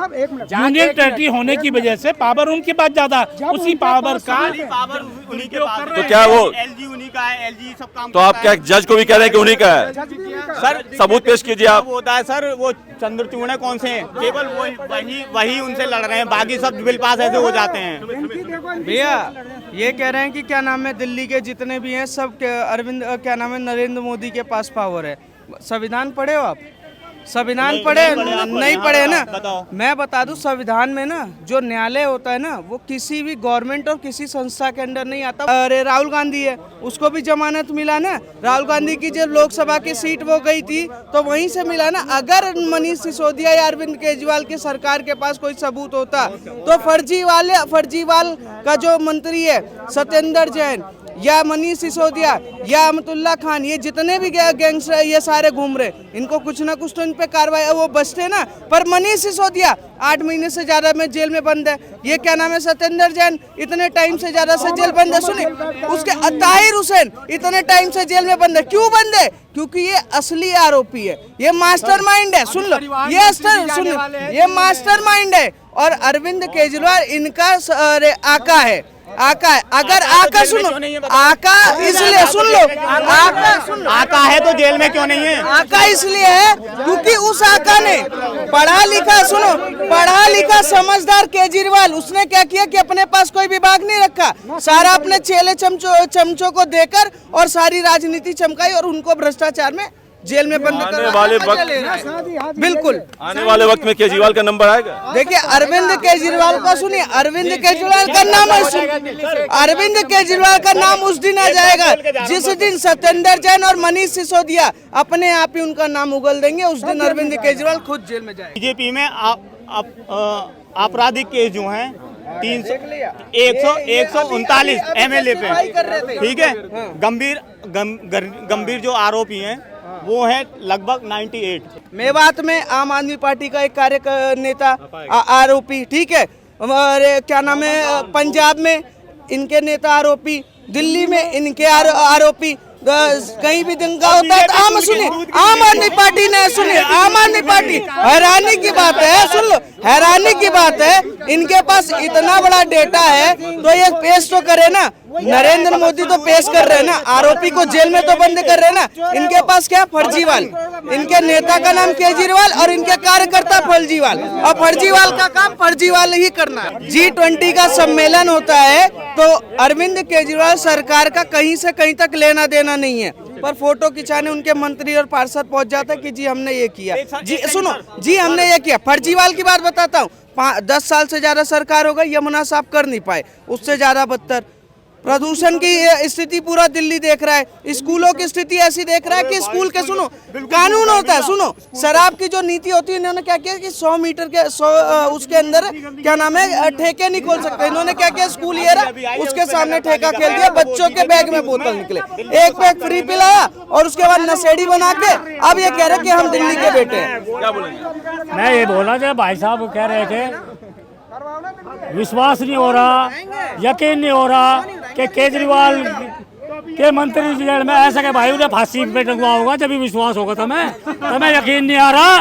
साहब एक minute, union territory होने की वजह से पावर उनके पास ज्यादा, उसी पावर का उन्हीं के पास। तो क्या वो एलजी उन्हीं का है, एलजी सब काम। तो आप क्या जज को भी कह रहे हैं कि उन्हीं का है? सर सबूत पेश कीजिए आप। होता है सर, वो चंद्रचूड़ है कौन से हैं, केवल वही उनसे लड़ रहे हैं, बाकी सब बिल पास ऐसे हो जाते हैं। भैया ये कह रहे हैं कि क्या नाम है, दिल्ली के जितने भी हैं सब अरविंद क्या नाम है, नरेंद्र मोदी के पास पावर है। संविधान पढ़े हो आप? संविधान पढ़े नहीं पढ़े ना? मैं बता दूं, संविधान में ना जो न्यायालय होता है ना, वो किसी भी गवर्नमेंट और किसी संस्था के अंडर नहीं आता। अरे राहुल गांधी है, उसको भी जमानत मिला ना। राहुल गांधी की जब लोकसभा की सीट वो गई थी तो वहीं से मिला ना। अगर मनीष सिसोदिया या अरविंद केजरीवाल की सरकार के पास कोई सबूत होता तो फर्जीवाल का जो मंत्री है सत्येंद्र जैन या मनीष सिसोदिया या अमतुल्ला खान, ये जितने भी गैंगस्टर ये सारे घूम रहे, इनको कुछ ना कुछ तो इन पे कार्रवाई वो बचते ना। पर मनीष सिसोदिया 8 महीने से ज्यादा में जेल में बंद है। ये क्या नाम है, सत्येंद्र जैन इतने टाइम से ज्यादा से जेल बंद है। सुनिए, उसके ताहिर हुसैन इतने टाइम से जेल में बंद है। क्यों बंद है? क्योंकि ये असली आरोपी है, ये मास्टरमाइंड है। सुन लो, ये मास्टरमाइंड है। और अरविंद केजरीवाल इनका आका है, आका है। अगर आका सुनो, आका इसलिए सुन लो, आका है तो जेल में क्यों नहीं है? आका इसलिए है क्योंकि उस आका ने पढ़ा लिखा समझदार केजरीवाल, उसने क्या किया कि अपने पास कोई विभाग नहीं रखा, सारा अपने चेले चमचों को देकर और सारी राजनीति चमकाई और उनको भ्रष्टाचार में जेल में बंद आने वाले वक्त, बिल्कुल आने वाले वक्त में केजरीवाल का नंबर आएगा। देखिए, अरविंद केजरीवाल का सुनिए, अरविंद केजरीवाल का नाम उस दिन आ जाएगा जिस दिन सत्येंद्र जैन और मनीष सिसोदिया अपने आप ही उनका नाम उगल देंगे। उस दिन अरविंद केजरीवाल खुद जेल में जाएंगे। बीजेपी में आपराधिक केस जो हैं 139 MLA पे, ठीक है। गंभीर जो आरोपी हैं वो है लगभग 98। मेवात में आम आदमी पार्टी का एक कार्यनेता आरोपी, ठीक है। क्या नाम है, पंजाब में इनके नेता आरोपी, दिल्ली में इनके आरोपी। कहीं भी दंगा होता है तो आम आदमी पार्टी ने, सुनिए, आम आदमी पार्टी, हैरानी की बात है, सुन लो, हैरानी की बात है, इनके पास इतना बड़ा डेटा है तो ये पेश तो करे ना। नरेंद्र मोदी तो पेश कर रहे हैं ना, आरोपी को जेल में तो बंद कर रहे हैं ना। इनके पास क्या, फर्जीवाल। इनके नेता का नाम केजरीवाल और इनके कार्यकर्ता फर्जीवाल, और फर्जीवाल का काम फर्जीवाल ही करना है। G20 का सम्मेलन होता है तो अरविंद केजरीवाल सरकार का कहीं से कहीं तक लेना देना नहीं है, पर फोटो खिंचाने उनके मंत्री और पार्षद पहुंच जाता है कि जी हमने ये किया, जी सुनो, जी हमने ये किया। फर्जीवाल की बात बताता हूँ, 10 साल से ज्यादा सरकार हो गई, यमुना साफ कर नहीं पाए, उससे ज्यादा बदतर प्रदूषण की स्थिति पूरा दिल्ली देख रहा है। स्कूलों की स्थिति ऐसी देख रहा है कि स्कूल के, सुनो, कानून होता है, सुनो, शराब की जो नीति होती है, इन्होंने क्या किया कि 100 मीटर के उसके अंदर क्या नाम है, ठेके नहीं खोल सकते। इन्होंने क्या किया, स्कूल ये रहा, उसके सामने ठेका खेल दिया, बच्चों के बैग में बोतल निकले, एक पैक फ्री पिलाया और उसके बाद नशेड़ी बना के अब ये कह रहे कि हम दिल्ली के बेटे हैं। क्या बोलेंगे? मैं ये बोला जो भाई साहब कह रहे थे, विश्वास नहीं हो रहा, यकीन नहीं हो रहा कि केजरीवाल के मंत्री जेल में ऐसा के भाई उन्हें फांसी पे टंगवा होगा, जब भी विश्वास होगा तुम्हें यकीन नहीं आ रहा।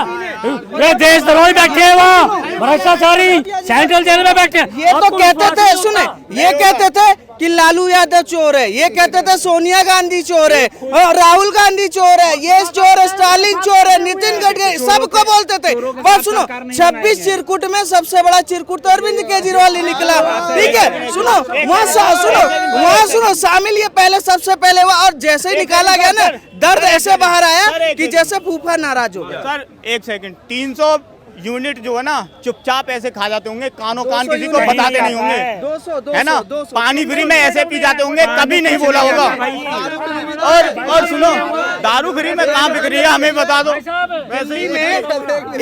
ये देशद्रोही बैठे हैं वहाँ, भ्रष्टाचारी सेंट्रल जेल में बैठे हैं। ये तो कहते थे, सुने, ये कहते थे कि लालू यादव चोर है, ये कहते थे सोनिया गांधी चोर है, राहुल गांधी चोर है, ये चोर है, स्टालिन चोर है, नितिन गडकरी, सबको बोलते थे। पर सुनो, 26 चिरकुट में सबसे बड़ा चिरकुट तो अरविंद केजरीवाल ही निकला, ठीक है। सुनो, वहाँ सुनो शामिल ये पहले, सबसे पहले हुआ, और जैसे ही निकाला गया ना, दर्द ऐसे बाहर आया कि जैसे फूफा नाराज हो गया। सर एक सेकंड, 300 यूनिट जो है ना चुपचाप ऐसे खा जाते होंगे, कानो कान किसी को बताते नहीं होंगे, 200 है ना। पानी फ्री में ऐसे पी जाते होंगे, कभी नहीं बोला होगा। और सुनो, दारू फ्री में कहाँ बिक रही है हमें बता दो। वैसे ही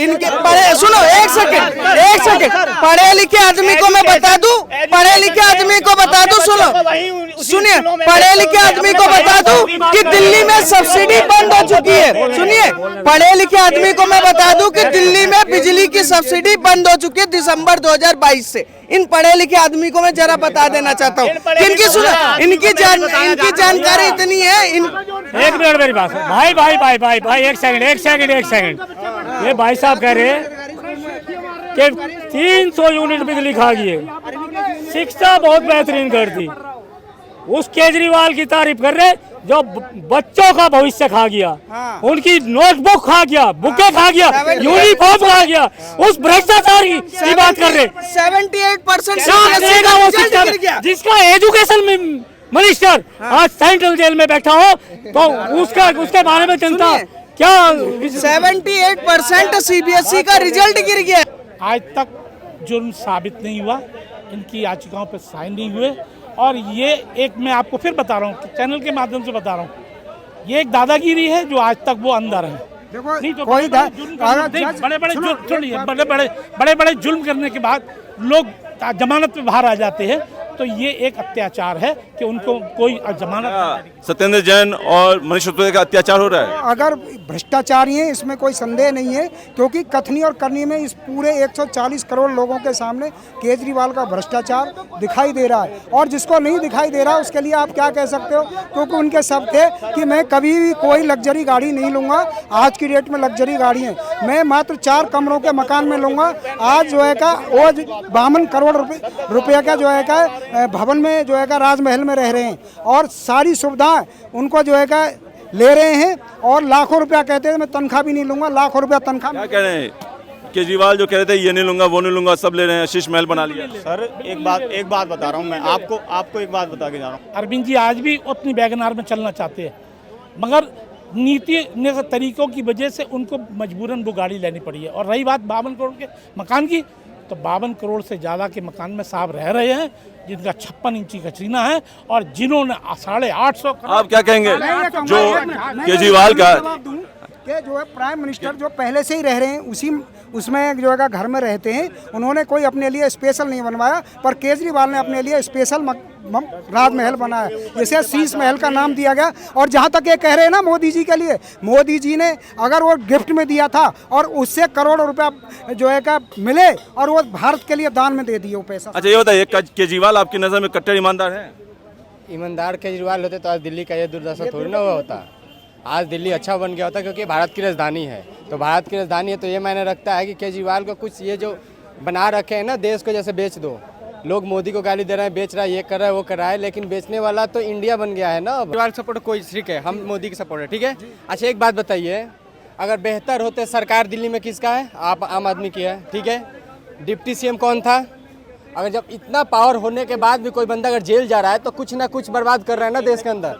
इनके सुनो, एक सेकंड, पढ़े लिखे आदमी को मैं बता दूं, पढ़े लिखे आदमी को बता दूं, सुनिए, पढ़े लिखे आदमी को बता दूं कि दिल्ली में सब्सिडी बंद हो चुकी है। सुनिए, पढ़े लिखे आदमी को मैं बता दूं कि दिल्ली में बिजली की सब्सिडी बंद हो चुकी है दिसंबर 2022 से। इन पढ़े लिखे आदमी को मैं जरा बता देना चाहता हूँ, इनकी जानकारी इतनी है। एक मिनट मेरी बात, भाई एक सेकंड, ये भाई साहब कह रहे हैं कि 300 यूनिट बिजली खा गई है। शिक्षा बहुत बेहतरीन कर दी। उस केजरीवाल की तारीफ कर रहे जो बच्चों का भविष्य खा गया, उनकी नोटबुक खा गया, बुकें खा गया, यूनिफॉर्म खा गया, उस भ्रष्टाचार की बात कर रहे। 78% जिसका एजुकेशन मिनिस्टर आज सेंट्रल जेल में बैठा हो तो उसके बारे में जनता क्या 78% CBSE का रिजल्ट गिर गया। आज तक जुर्म साबित नहीं हुआ, इनकी याचिकाओं पर साइन नहीं हुए। और ये एक मैं आपको फिर बता रहा हूँ, चैनल के माध्यम से बता रहा हूँ, ये एक दादागिरी है जो आज तक वो अंदर है। नहीं तो बड़े बड़े जुल्म करने के बाद लोग जमानत पे बाहर आ जाते हैं, तो ये एक अत्याचार है कि उनको कोई जमानत। सत्येंद्र जैन और मनीष सिसोदिया का अत्याचार हो रहा है। अगर भ्रष्टाचारी हैं इसमें कोई संदेह नहीं है, क्योंकि कथनी और करनी में इस पूरे 140 करोड़ लोगों के सामने केजरीवाल का भ्रष्टाचार दिखाई दे रहा है। और जिसको नहीं दिखाई दे रहा उसके लिए आप क्या कह सकते हो, क्योंकि उनके शब्द थे कि मैं कभी भी कोई लग्जरी गाड़ी नहीं लूँगा। आज की डेट में लग्जरी गाड़ी है, मैं मात्र 4 कमरों के मकान में लूँगा। आज जो है का वो 52 करोड़ रुपये का जो है का भवन में जो है का राजमहल में रह रहे हैं और सारी सुविधाएं उनको जो है का ले रहे हैं और लाखों रुपया कहते हैं मैं तनख्वाह भी नहीं लूंगा, लाखों रुपया तनख्वाह। क्या कह रहे हैं केजरीवाल जो कह रहे थे ये नहीं लूंगा वो नहीं लूंगा, सब ले रहे हैं, शीश महल बना लिया। सर एक बात बता रहा हूँ मैं आपको एक बात बता के जा रहा हूँ। अरविंद जी आज भी उतनी वैगनार में चलना चाहते हैं, मगर नीति तरीकों की वजह से उनको मजबूरन वो गाड़ी लेनी पड़ी है। और रही बात 52 करोड़ के मकान की, तो 52 करोड़ से ज़्यादा के मकान में साहब रह रहे हैं जिनका 56 इंची का चीना है और जिन्होंने 850 करोड़। आप क्या कहेंगे जो केजरीवाल का कि जो है प्राइम मिनिस्टर जो पहले से ही रह रहे हैं उसमें जो है घर में रहते हैं, उन्होंने कोई अपने लिए स्पेशल नहीं बनवाया, पर केजरीवाल ने अपने लिए स्पेशल राजमहल बनाया, जैसे शीश महल का नाम दिया गया। और जहाँ तक ये कह रहे हैं ना मोदी जी के लिए, मोदी जी ने अगर वो गिफ्ट में दिया था और उससे करोड़ों रुपया जो है का मिले और वो भारत के लिए दान में दे दिए वो पैसा। अच्छा ये बताइए केजरीवाल आपकी नज़र में कट्टर ईमानदार है? ईमानदार केजरीवाल होते तो आज दिल्ली का ये दुर्दशा थोड़ी ना हुआ होता। आज दिल्ली अच्छा बन गया होता, क्योंकि भारत की राजधानी है। तो भारत की राजधानी है तो ये मायने रखता है कि केजरीवाल को कुछ ये जो बना रखे हैं ना देश को, जैसे बेच दो, लोग मोदी को गाली दे रहे हैं, बेच रहा है, ये कर रहा है, वो कर रहा है, लेकिन बेचने वाला तो इंडिया बन गया है ना। केजरीवाल सपोर्ट कोई ठीक है, हम मोदी की सपोर्ट है, ठीक है। अच्छा एक बात बताइए, अगर बेहतर होते सरकार दिल्ली में किसका है? आप आम आदमी की है, ठीक है। डिप्टी CM कौन था? अगर जब इतना पावर होने के बाद भी कोई बंदा अगर जेल जा रहा है तो कुछ ना कुछ बर्बाद कर रहा है ना देश के अंदर।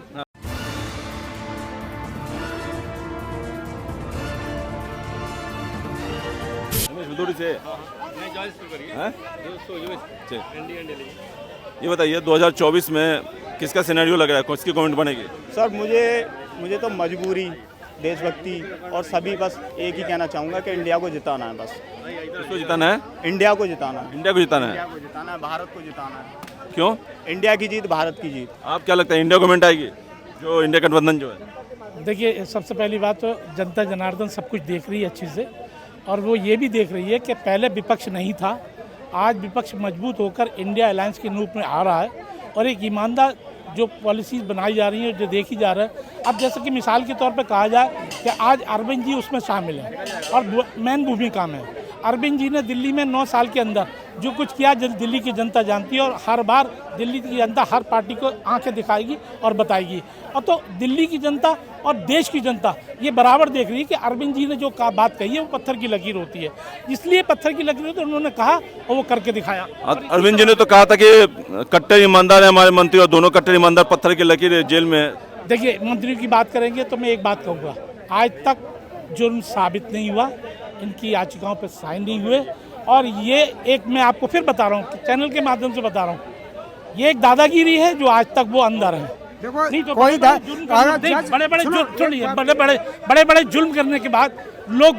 ये बताइए 2024 में किसका सिनेरियो लग रहा है, किसकी गवर्नमेंट बनेगी? सर मुझे तो मजबूरी, देशभक्ति और सभी बस एक ही कहना चाहूँगा कि इंडिया को जिताना है। बस किसको जिताना है? इंडिया को जिताना है। इंडिया को जिताना है? इंडिया को जिताना है, भारत को जिताना है। क्यों? इंडिया की जीत, भारत की जीत। आप क्या लगता है इंडिया गवर्नमेंट आएगी, जो इंडिया गठबंधन जो है? देखिए सबसे पहली बात तो जनता जनार्दन सब कुछ देख रही है अच्छे से, और वो ये भी देख रही है कि पहले विपक्ष नहीं था, आज विपक्ष मजबूत होकर इंडिया अलायंस के रूप में आ रहा है और एक ईमानदार जो पॉलिसीज़ बनाई जा रही हैं, जो देखी जा रहा है। अब जैसे कि मिसाल के तौर पे कहा जाए कि आज अरविंद जी उसमें शामिल हैं और मेन भूमिका में। अरविंद जी ने दिल्ली में 9 साल के अंदर जो कुछ किया दिल्ली की जनता जानती है, और हर बार दिल्ली की जनता हर पार्टी को आंखें दिखाएगी और बताएगी। और तो दिल्ली की जनता और देश की जनता ये बराबर देख रही है कि अरविंद जी ने जो बात कही है वो पत्थर की लकीर होती है, इसलिए पत्थर की लकीर तो उन्होंने कहा और वो करके दिखाया। अरविंद जी ने तो कहा था कि कट्टर ईमानदार है हमारे मंत्री, और दोनों कट्टर ईमानदार, पत्थर की लकीर जेल में। देखिए मंत्रियों की बात करेंगे तो मैं एक बात कहूँगा, आज तक जुर्म साबित नहीं हुआ, इनकी याचिकाओं पर साइन नहीं हुए। और ये एक मैं आपको फिर बता रहा हूँ, चैनल के माध्यम से बता रहा हूँ, ये एक दादागिरी है जो आज तक वो अंदर है। नहीं तो बड़े बड़े जुल्म करने के बाद लोग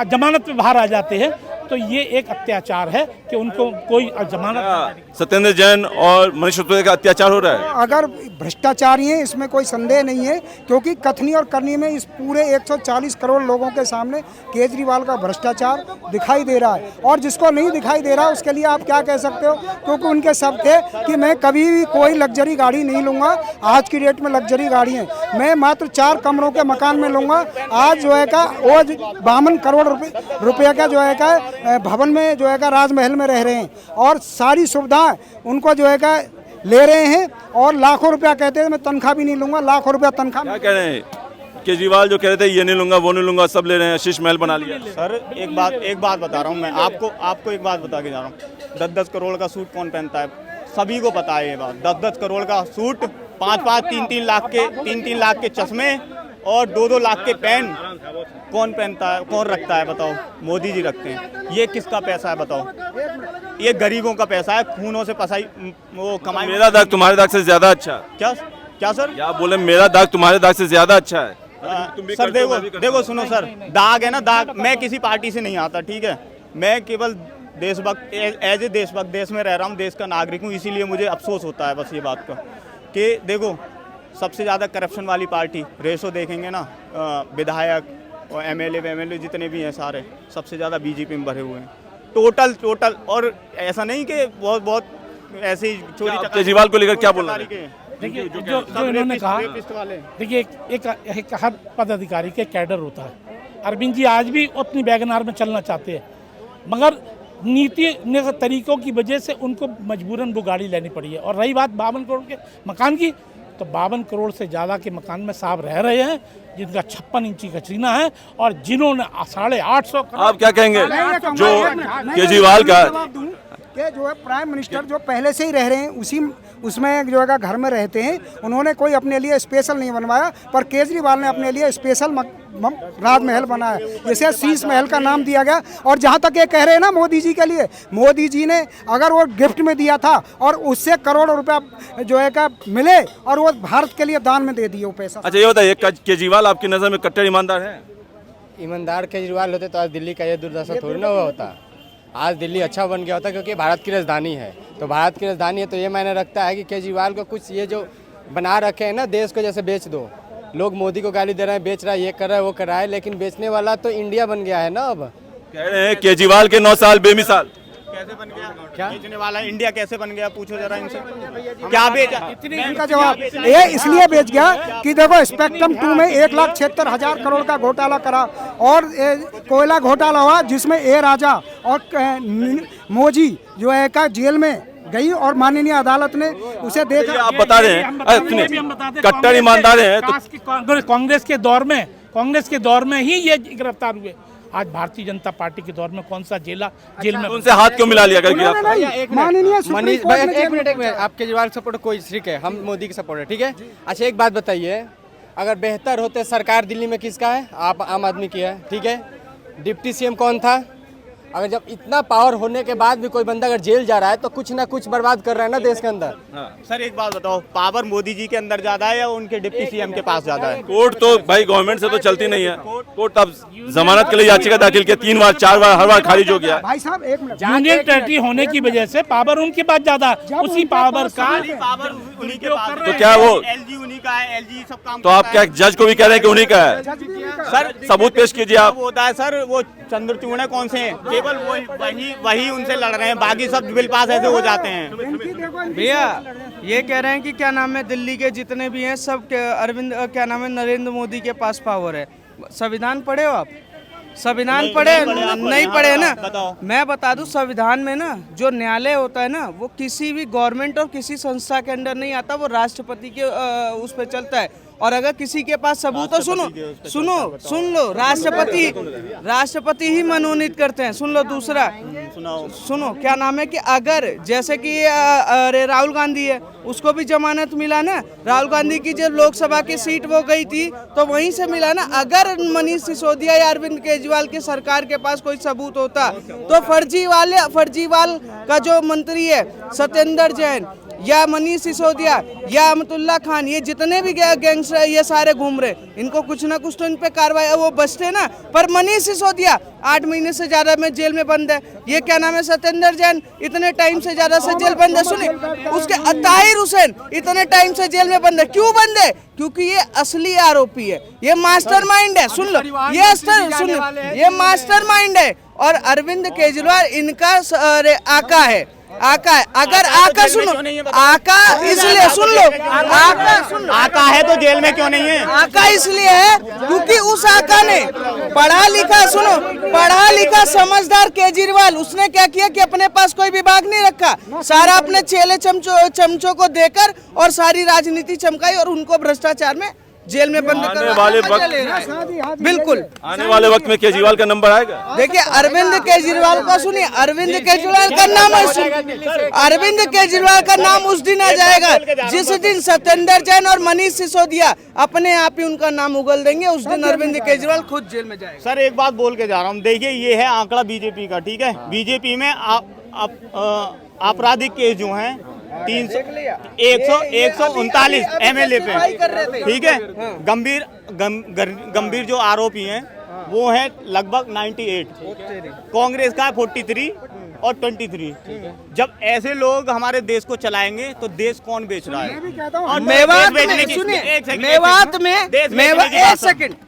जमानत पे बाहर आ जाते हैं, तो ये एक अत्याचार है कि उनको कोई जमानत। सत्येंद्र जैन और मनीष सिसोदिया का अत्याचार हो रहा है। अगर भ्रष्टाचारी हैं इसमें कोई संदेह नहीं है, क्योंकि कथनी और करनी में इस पूरे 140 करोड़ लोगों के सामने केजरीवाल का भ्रष्टाचार दिखाई दे रहा है। और जिसको नहीं दिखाई दे रहा उसके लिए आप क्या कह सकते हो, क्योंकि उनके शब्द थे कि मैं कभी भी कोई लग्जरी गाड़ी नहीं लूँगा। आज की डेट में लग्जरी गाड़ी है, मैं मात्र 4 कमरों के मकान में लूँगा। आज जो है का वो 52 करोड़ रुपये का जो है का भवन में जो है का राजमहल में रह रहे हैं और सारी सुविधाएं उनको जो है का ले रहे हैं और लाखों रुपया कहते हैं मैं तनख्वाह भी नहीं लूंगा, लाखों रुपया तनख्वाह। क्या कह रहे हैं केजरीवाल जो कह रहे थे ये नहीं लूंगा वो नहीं लूंगा, सब ले रहे हैं, शीश महल बना लिया। सर एक बात बता रहा हूँ मैं आपको एक बात बता के जा रहा हूँ। 10-10 करोड़ का सूट कौन पहनता है? सभी को पता है ये बात। 10-10 करोड़ का सूट, 5-5, 3-3 लाख के चश्मे और 2-2 लाख के पेन कौन पहनता है, कौन रखता है बताओ? मोदी जी रखते हैं। ये किसका पैसा है बताओ? ये गरीबों का पैसा है, खूनों से पसाई वो कमाई। मेरा दाग तुम्हारे दाग से ज्यादा अच्छा है। क्या सर? क्या बोले मेरा दाग तुम्हारे दाग से ज्यादा अच्छा है? सर देखो सुनो सर, दाग है ना, दाग मैं किसी पार्टी से नहीं आता, ठीक है? मैं केवल देशभक्त एज ए देशभक्त देश में रह रहा हूँ, देश का नागरिक हूँ, इसीलिए मुझे अफसोस होता है बस ये बात का कि देखो सबसे ज़्यादा करप्शन वाली पार्टी, रेशो देखेंगे ना, विधायक और एमएलए जितने भी हैं सारे सबसे ज़्यादा बीजेपी में भरे हुए हैं टोटल। और ऐसा नहीं कि बहुत ऐसे ही चोरी केजरीवाल को लेकर क्या बोलना है? देखिए जो इन्होंने कहा, देखिए एक हर पदाधिकारी के कैडर होता है। अरविंद जी आज भी अपनी वैगनार में चलना चाहते हैं, मगर नीति तरीकों की वजह से उनको मजबूरन वो गाड़ी लेनी पड़ी है। और रही बात 52 करोड़ के मकान की, तो 52 करोड़ से ज़्यादा के मकान में साहब रह रहे हैं जिनका 56 इंची का सीना है और जिन्होंने 850 करोड़। आप क्या कहेंगे जो केजरीवाल का कि जो है प्राइम मिनिस्टर जो पहले से ही रह रहे हैं उसमें जो है घर में रहते हैं, उन्होंने कोई अपने लिए स्पेशल नहीं बनवाया, पर केजरीवाल ने अपने लिए स्पेशल राजमहल बनाया, जैसे शीश महल का नाम दिया गया। और जहाँ तक ये कह रहे हैं ना मोदी जी के लिए, मोदी जी ने अगर वो गिफ्ट में दिया था और उससे करोड़ों रुपया जो है का मिले और वो भारत के लिए दान में दे दिए वो पैसा। अच्छा ये बताइए केजरीवाल आपकी नज़र में कट्टर ईमानदार है? ईमानदार केजरीवाल होते तो आज दिल्ली का ये दुर्दशा थोड़ी ना हुआ होता। आज दिल्ली अच्छा बन गया होता क्योंकि भारत की राजधानी है। तो भारत की राजधानी है तो ये मायने रखता है कि केजरीवाल को कुछ ये जो बना रखे हैं ना देश को, जैसे बेच दो, लोग मोदी को गाली दे रहे हैं, बेच रहा है, ये कर रहा है, वो कर रहा है, लेकिन बेचने वाला तो इंडिया बन गया है ना। अब कह रहे हैं केजरीवाल के 9 साल बेमिसाल। कैसे बन गया? क्या बेचने वाला इंडिया कैसे बन गया? पूछो जरा इनसे, क्या बेचा? इनका जवाब ये इसलिए बेच गया कि देखो स्पेक्ट्रम 2 में 1,76,000 करोड़ का घोटाला करा और कोयला घोटाला हुआ जिसमें ए राजा और मोजी जो है का जेल में गई और माननीय अदालत ने उसे देखा। आप बता रहे हैं कट्टर ईमानदार हैं तो कांग्रेस के दौर में ही ये गिरफ्तार हुए। आज भारतीय जनता पार्टी के दौर में कौन सा जेल में उनसे हाथ क्यों मिला लिया करके? मनीष भाई एक मिनट आप केजरीवाल सपोर्ट कोई ठीक है, हम मोदी की सपोर्ट है, ठीक है। अच्छा एक बात बताइए, अगर बेहतर होते सरकार दिल्ली में किसका है? आप आम आदमी की है, ठीक है। डिप्टी सीएम कौन था? अगर जब इतना पावर होने के बाद भी कोई बंदा अगर जेल जा रहा है तो कुछ ना कुछ बर्बाद कर रहा है ना देश के अंदर। सर एक बात बताओ, पावर मोदी जी के अंदर ज्यादा है या उनके डिप्टी सीएम के पास ज्यादा है? कोर्ट तो भाई गवर्नमेंट से तो चलती नहीं है। कोर्ट अब जमानत के लिए याचिका दाखिल किया, 3 बार 4 बार, हर बार खारिज हो गया। भाई साहब एक मिनट, यूनियन टेरिटरी होने की वजह से पावर उनके पास ज्यादा, उसी पावर का उन्हीं के पास। तो क्या वो एलजी उन्हीं का है, एलजी सब काम। तो आप क्या जज को भी कह रहे हैं कि उन्हीं का है? सर सबूत पेश कीजिए आप। होता है सर, वो चंद्रचूड़ है कौन से हैं? केवल वही उनसे लड़ रहे हैं, बाकी सब बिल पास ऐसे हो जाते हैं। भैया ये कह रहे हैं कि क्या नाम है दिल्ली के जितने भी हैं सब अरविंद क्या नाम है नरेंद्र मोदी के पास पावर है। संविधान पढ़े हो आप? संविधान पढ़े? नहीं पढ़े ना। मैं बता दूं संविधान में ना जो न्यायालय होता है ना वो किसी भी गवर्नमेंट और किसी संस्था के अंडर नहीं आता, वो राष्ट्रपति के उस पर चलता है। और अगर किसी के पास सबूत तो सुन लो, राष्ट्रपति ही मनोनीत करते हैं। सुन लो दूसरा, सुनो क्या नाम है कि अगर जैसे कि अरे राहुल गांधी है, उसको भी जमानत मिला ना। राहुल गांधी की जो लोकसभा की सीट वो गई थी तो वहीं से मिला ना। अगर मनीष सिसोदिया या अरविंद केजरीवाल की सरकार के पास कोई सबूत होता तो फर्जीवाल का जो मंत्री है सत्येंद्र जैन या मनीष सिसोदिया या अमतुल्ला खान, ये जितने भी गैंगस्टर ये सारे घूम रहे, इनको कुछ ना कुछ तो इन पे कार्रवाई वो बचते ना। पर मनीष सिसोदिया 8 महीने से ज्यादा में जेल में बंद है। ये क्या नाम है सत्येंद्र जैन इतने टाइम से ज्यादा से जेल बंद है। सुनिए उसके ताहिर हुसैन इतने टाइम से जेल में बंद है। क्यों बंद है? क्योंकि ये असली आरोपी है, ये मास्टरमाइंड है। सुन लो, ये मास्टरमाइंड है और अरविंद केजरीवाल इनका आका है। आका है। अगर आका सुनो, आका इसलिए सुन लो, आका सुन लो, आका है तो जेल में क्यों नहीं है? आका इसलिए है क्योंकि उस आका ने पढ़ा लिखा, सुनो, पढ़ा लिखा समझदार केजरीवाल, उसने क्या किया कि अपने पास कोई विभाग नहीं रखा, सारा अपने चेले चमचों को देकर और सारी राजनीति चमकाई और उनको भ्रष्टाचार में जेल में बंद कर आने वाले वक्त, बिल्कुल आने वाले वक्त में केजरीवाल का नंबर आएगा। देखिए अरविंद केजरीवाल का सुनिए, अरविंद केजरीवाल का नाम अरविंद केजरीवाल का नाम उस दिन आ जाएगा जिस दिन सत्येंद्र जैन और मनीष सिसोदिया अपने आप ही उनका नाम उगल देंगे, उस दिन अरविंद केजरीवाल खुद जेल में जाएगा। सर एक बात बोल के जा रहा हूँ, देखिए ये है आंकड़ा बीजेपी का, ठीक है? बीजेपी में आपराधिक केस जो हैं 139 MLA पे, ठीक है? गंभीर जो आरोपी हैं वो है लगभग 98, कांग्रेस का 43 और 23। जब ऐसे लोग हमारे देश को चलाएंगे तो देश कौन बेच रहा है? और मेवात में सुनिए,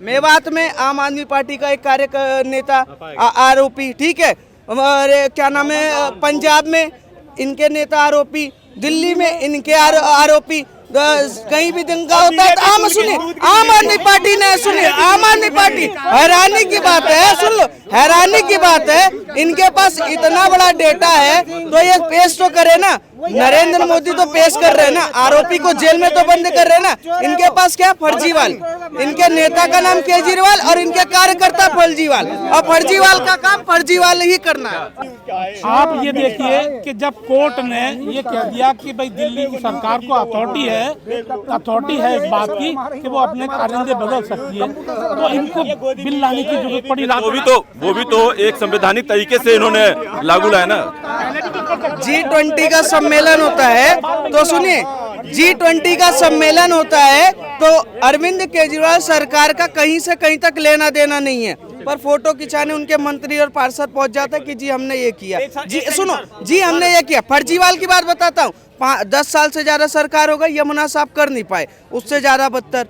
मेवात में आम आदमी पार्टी का एक कार्यनेता आरोपी, ठीक है? और क्या नाम है, पंजाब में इनके नेता आरोपी, दिल्ली में इनके आरोपी, कहीं भी दंगा होता है तो आम आदमी पार्टी ने, सुनिए, आम आदमी पार्टी, हैरानी की बात है, सुन लो, हैरानी की बात है, इनके पास इतना बड़ा डेटा है तो ये पेश तो करे ना, नरेंद्र मोदी तो पेश कर रहे हैं ना, आरोपी को जेल में तो बंद कर रहे हैं ना, इनके पास क्या फर्जीवाल, इनके नेता का नाम केजरीवाल और इनके कार्यकर्ता फर्जीवाल, और फर्जीवाल का काम फर्जीवाल ही करना है। आप ये देखिए कि जब कोर्ट ने ये कह दिया कि भाई दिल्ली की सरकार को अथॉरिटी है इस बात की कि वो अपने कारिंदे बदल सकती है, तो इनको बिल लाने की जरूरत पड़ी। वो भी तो एक संवैधानिक तरीके से इन्होंने लागू लाया ना। G20 का सम्मेलन होता है तो सुनिए, G20 का सम्मेलन होता है तो अरविंद केजरीवाल सरकार का कहीं से कहीं तक लेना देना नहीं है, पर फोटो खिंचाने उनके मंत्री और पार्षद पहुंच जाते हैं कि जी हमने ये किया, जी सुनो, जी हमने ये किया। फर्जीवाल की बात बताता हूँ, 10 साल से ज्यादा सरकार हो गई, यमुना साफ कर नहीं पाए, उससे ज्यादा बदतर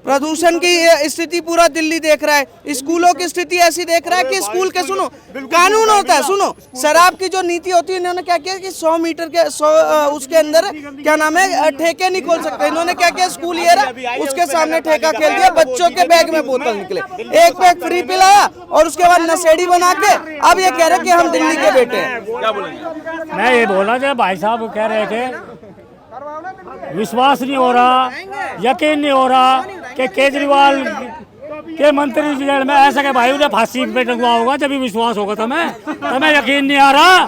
प्रदूषण की स्थिति पूरा दिल्ली देख रहा है, स्कूलों की स्थिति ऐसी देख रहा है कि स्कूल के, सुनो, कानून होता है, सुनो, शराब की जो नीति होती है, इन्होंने क्या किया कि 100 मीटर के 100 उसके अंदर क्या नाम है ठेके नहीं खोल सकते, इन्होंने क्या किया, स्कूल ये रहा उसके सामने ठेका खेल दिया, बच्चों के बैग में बोतल निकले, एक पैक फ्री पिलाया और उसके बाद नशेड़ी बना के अब ये कह रहे कि हम दिल्ली के बेटे हैं। मैं ये बोला था, भाई साहब कह रहे थे विश्वास नहीं हो रहा, यकीन नहीं हो रहा कि केजरीवाल के मंत्री जेल में ऐसा के भाई उन्हें फांसी पे टंगवा होगा, जब भी विश्वास होगा तुम्हें यकीन नहीं आ रहा।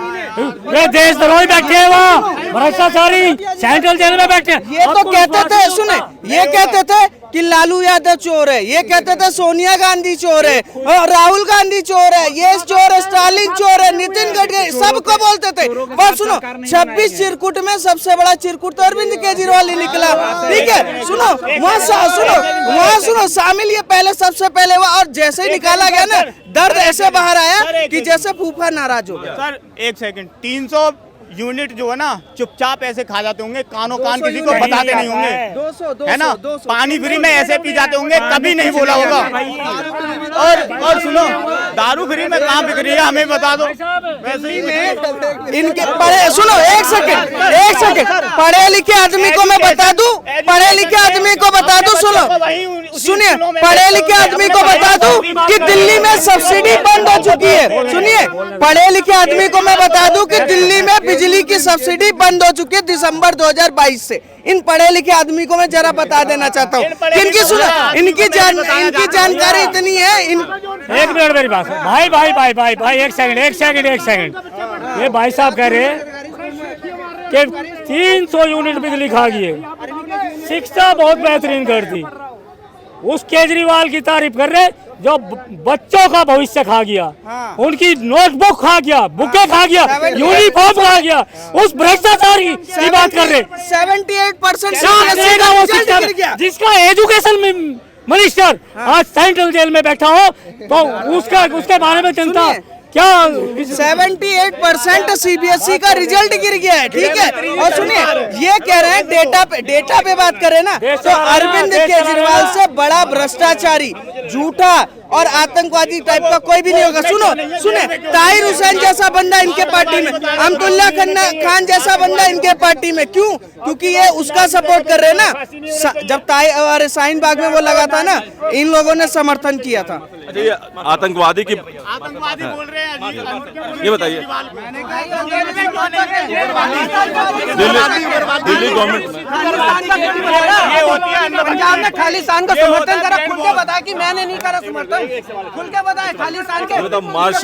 ये देशद्रोही बैठे हैं वहाँ, भ्रष्टाचारी सेंट्रल जेल में बैठे। ये तो कहते थे, सुने, ये कहते थे कि लालू यादव चोर है, ये कहते थे सोनिया गांधी चोर है, राहुल गांधी चोर है, ये चोर है, स्टालिन चोर है, नितिन गडकरी, सबको बोलते थे। पर सुनो, 26 चिरकुट में सबसे बड़ा चिरकुट तो अरविंद केजरीवाल ही निकला, ठीक है? सुनो, वहाँ सुनो शामिल ये पहले, सबसे पहले हुआ, और जैसे ही निकाला गया ना, दर्द ऐसे बाहर आया कि जैसे फूफा नाराज हो गया। सर एक सेकंड, 300 यूनिट जो है ना चुपचाप ऐसे खा जाते होंगे, कानों कान किसी को बताते नहीं होंगे, 200 है ना? पानी फ्री में ऐसे पी जाते होंगे, कभी नहीं बोला होगा। और सुनो, दारू फ्री में कहाँ बिक रही है हमें बता दो। वैसे ही इनके पढ़े, सुनो, एक सेकंड, पढ़े लिखे आदमी को मैं बता दूं, पढ़े लिखे आदमी को बता दूं, सुनिए, पढ़े लिखे आदमी को बता दूं कि दिल्ली में सब्सिडी बंद हो चुकी है। सुनिए, पढ़े लिखे आदमी को मैं बता दूं कि दिल्ली में बिजली की सब्सिडी बंद हो चुकी है दिसंबर 2022 से। इन पढ़े लिखे आदमी को मैं जरा बता देना चाहता हूँ, इनकी सुनो, इनकी जानकारी इतनी है। एक मिनट मेरी बात, भाई एक सेकंड। ये भाई साहब कह रहे कि 300 यूनिट बिजली खा गई, शिक्षा बहुत बेहतरीन कर दी, उस केजरीवाल की तारीफ कर रहे जो बच्चों का भविष्य खा गया, उनकी नोटबुक खा गया, बुकें खा गया, यूनिफॉर्म खा गया, उस भ्रष्टाचार की बात कर रहे। 78% जिसका एजुकेशन मिनिस्टर आज सेंट्रल जेल में बैठा हो, तो उसके बारे में जनता क्या 78% CBSE का रिजल्ट गिर गया है, ठीक है? और सुनिए, ये कह रहे हैं डेटा पे बात करें ना, तो अरविंद केजरीवाल से बड़ा भ्रष्टाचारी, झूठा और आतंकवादी टाइप का कोई भी नहीं होगा। सुने ताहिर हुसैन जैसा बंदा इनके पार्टी में, अमतुल्ला खान जैसा बंदा इनके पार्टी में, क्यों? क्योंकि ये उसका सपोर्ट कर रहे हैं ना। जब शाहीन बाग में वो लगा था ना, इन लोगों ने समर्थन किया था। अच्छा, ये आतंकवादी की आतंकवादी बोल रहे हैं। ये बताइए, दिल्ली गवर्नमेंट पंजाब में खालिस्तान का समर्थन करा, खुल के बताया कि मैंने नहीं करा समर्थन, खुल के बताया खालिस्तान के मार्शल